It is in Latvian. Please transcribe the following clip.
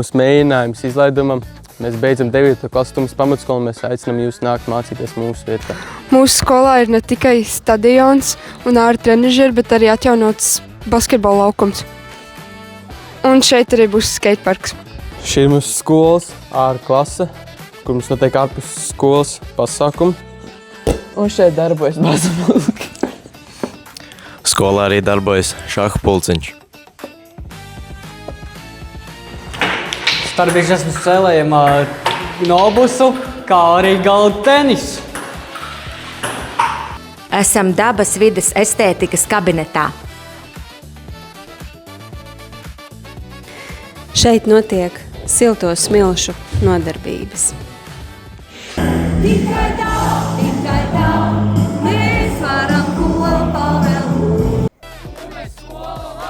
mūsu mēģinājums izlaidumam. Mēs beidzam 9. klases pamatskolu un mēs aicinām jūs nākt mācīties mūsu vietā. Mūsu skolā ir ne tikai stadions un ārā trenižeri, bet arī atjaunots basketbola laukums. Un šeit arī būs skateparks. Šī ir mūsu skolas ārā klase, kur mums notiek ārpus skolas pasākumi. Un šeit darbojas mazamulki. Skolā arī darbojas šaha pulciņš. Starp esmu spēlējam nobusu, kā arī galda tenisu. Esam dabas vides estētikas kabinetā. Šeit notiek silto smilšu nodarbības. Tikai tā, mēs varam kopā vēl būt. Mēs skola